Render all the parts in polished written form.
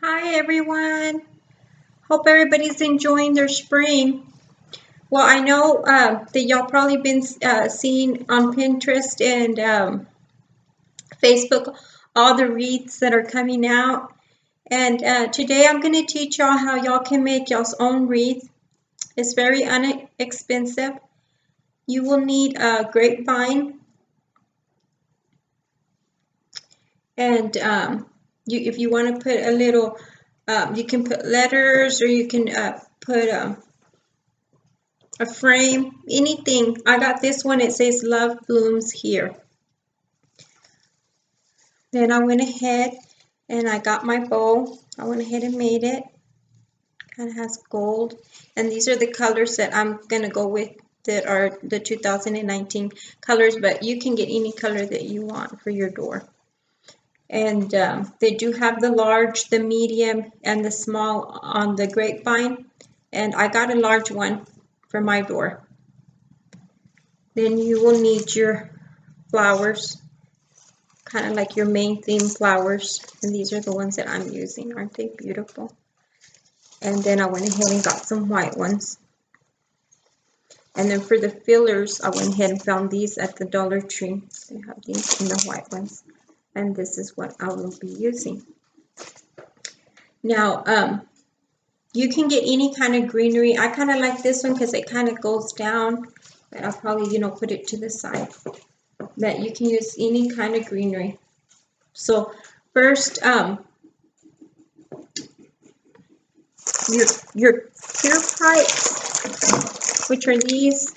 Hi everyone. Hope everybody's enjoying their spring. Well, I know that y'all probably been seeing on Pinterest and Facebook all the wreaths that are coming out. And today I'm going to teach y'all how y'all can make y'all's own wreath. It's very inexpensive. You will need a grapevine, and if you want to put a little, you can put letters, or you can put a frame, anything. I got this one, it says love blooms here. Then I went ahead and I got my bow. I went ahead and made it. Kind of has gold, and these are the colors that I'm gonna go with, that are the 2019 colors, but you can get any color that you want for your door. And they do have the large, the medium, and the small on the grapevine, and I got a large one for my door. Then you will need your flowers, kind of like your main theme flowers, and these are the ones that I'm using. Aren't they beautiful? And then I went ahead and got some white ones. And then for the fillers, I went ahead and found these at the Dollar Tree. They have these in the white ones, and this is what I will be using. Now, you can get any kind of greenery. I kind of like this one because it kind of goes down, but I'll probably, put it to the side. But you can use any kind of greenery. So first, your clear pipes, which are these.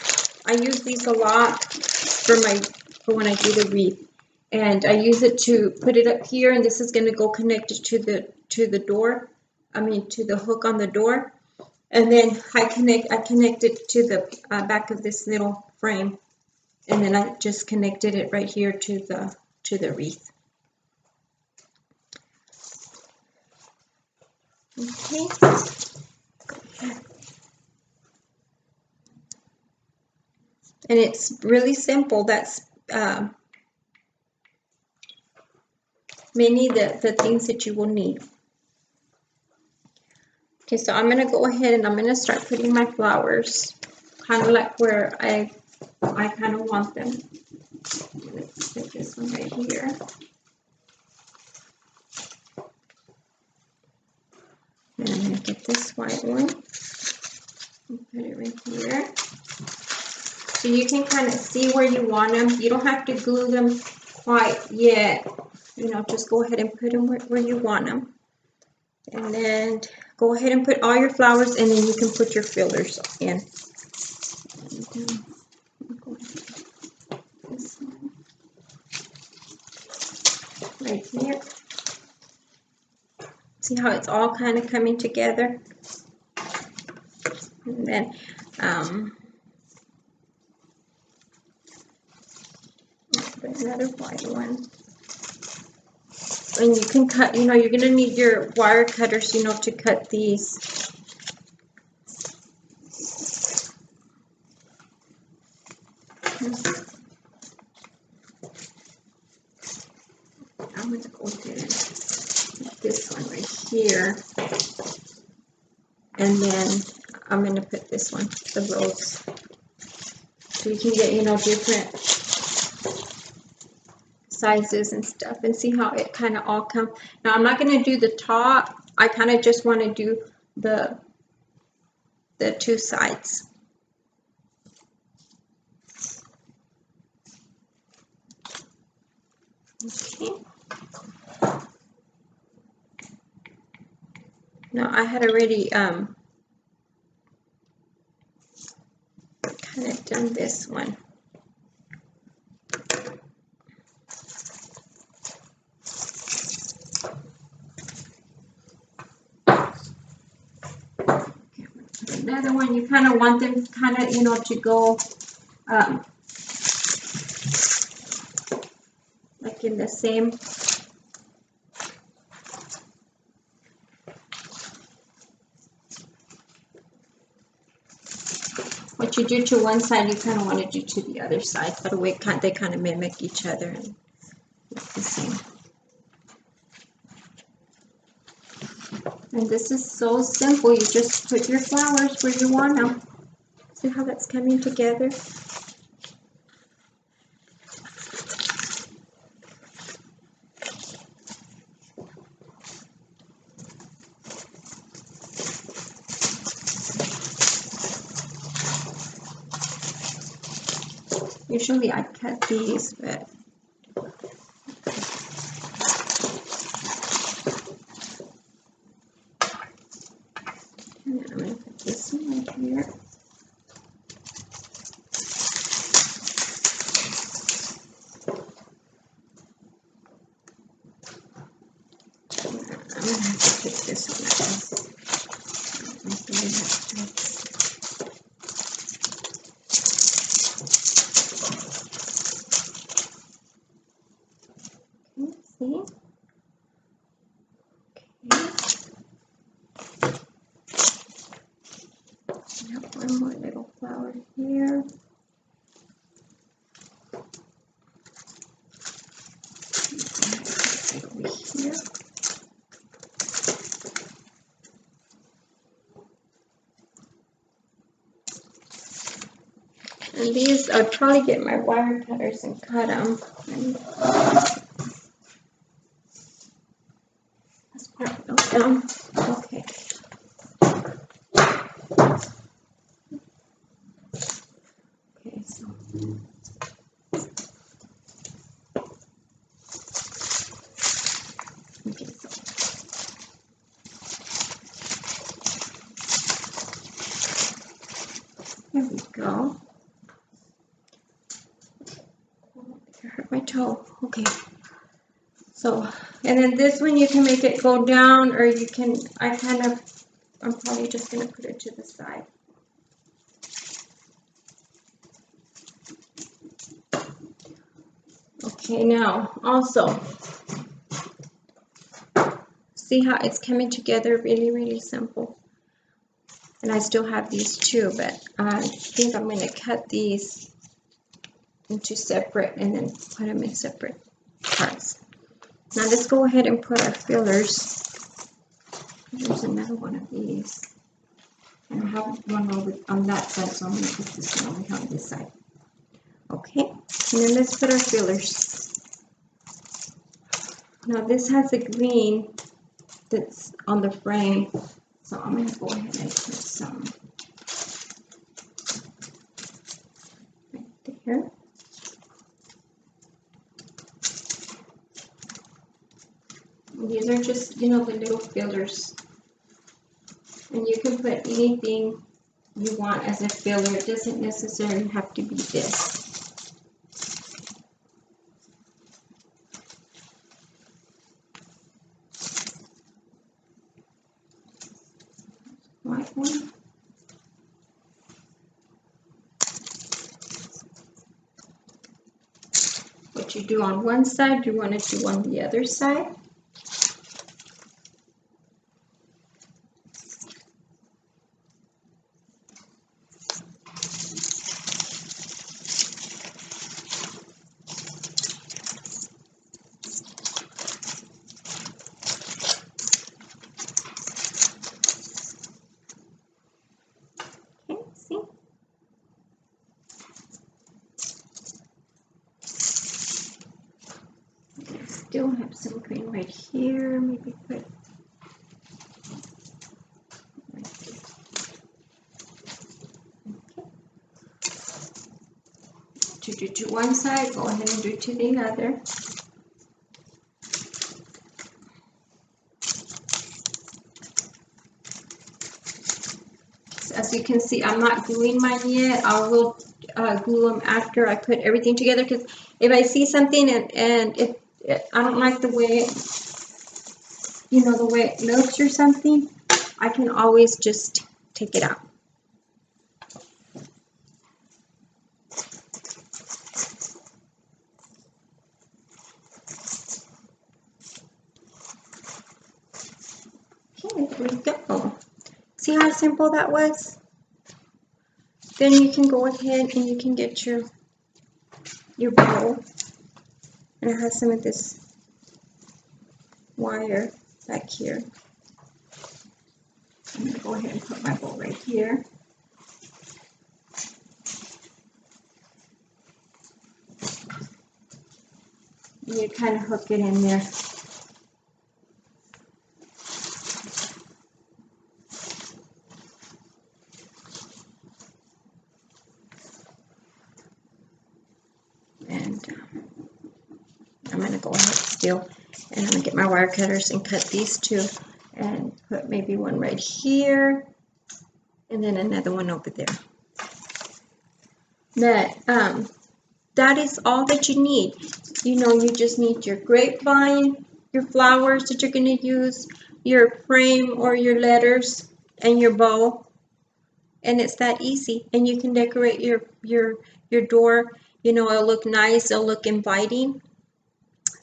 I use these a lot for when I do the wreath, and I use it to put it up here, and this is going to go connected to the door. To the hook on the door, and then I connect it to the back of this little frame, and then I just connected it right here to the wreath. Okay. And it's really simple. That's mainly the things that you will need. Okay, so I'm gonna go ahead and I'm gonna start putting my flowers kind of like where I kind of want them. Let's put this one right here. And I'm gonna get this white one and put it right here. So you can kind of see where you want them. You don't have to glue them quite yet. Just go ahead and put them where you want them. And then go ahead and put all your flowers, and then you can put your fillers in. This one right here. See how it's all kind of coming together? And then put another white one. And you can cut, you're going to need your wire cutters, to cut these. I'm going to go ahead and put this one right here. And then I'm going to put this one, the rose. So you can get, different sizes and stuff, and see how it kind of all comes. Now I'm not going to do the top. I kind of just want to do the two sides. Okay. Now I had already kind of done this one. Another one, you kind of want them kind of, to go like in the same. What you do to one side, you kind of want to do to the other side. That way they kind of mimic each other and look the same. And this is so simple. You just put your flowers where you want them. See how that's coming together? Usually I cut these, but I'm going to put this one right here. I'm going to have to put this one out. See? Okay. Have one more little flower here. Over here. And these, I'll probably get my wire cutters and cut them. Let's put those down. Okay. Okay, so. Okay, so. There we go. I hurt my toe. Okay. So, and then this one you can make it go down, or you can, I'm probably just going to put it to the side. Okay, now also, see how it's coming together really, really simple. And I still have these too, but I think I'm going to cut these into separate and then put them in separate parts. Now let's go ahead and put our fillers. There's another one of these. And I have one over on that side, so I'm going to put this one over on this side. Okay, and then let's put our fillers. Now this has a green that's on the frame, so I'm going to go ahead and put some right there. These are just, you know, the little fillers. And you can put anything you want as a filler. It doesn't necessarily have to be this. White one. What you do on one side, you want to do on the other side. Still have some green right here. Maybe put right here. Okay. To do to one side, go ahead and do to the other. So as you can see, I'm not gluing mine yet. I will glue them after I put everything together, because if I see something and if I don't like the way, you know, the way it looks or something, I can always just take it out. Okay, there we go. See how simple that was? Then you can go ahead and you can get your bowl. And it has some of this wire back here. I'm going to go ahead and put my bow right here. And you kind of hook it in there. And I'm going to go ahead still, and I'm going to get my wire cutters and cut these two and put maybe one right here and then another one over there. That is all that you need. You know, you just need your grapevine, your flowers that you're going to use, your frame or your letters, and your bow. And it's that easy. And you can decorate your door. You know, it'll look nice, it'll look inviting.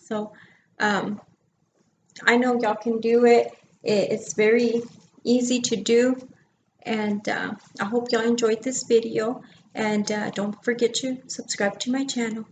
So I know y'all can do it. It's very easy to do. And I hope y'all enjoyed this video. And don't forget to subscribe to my channel.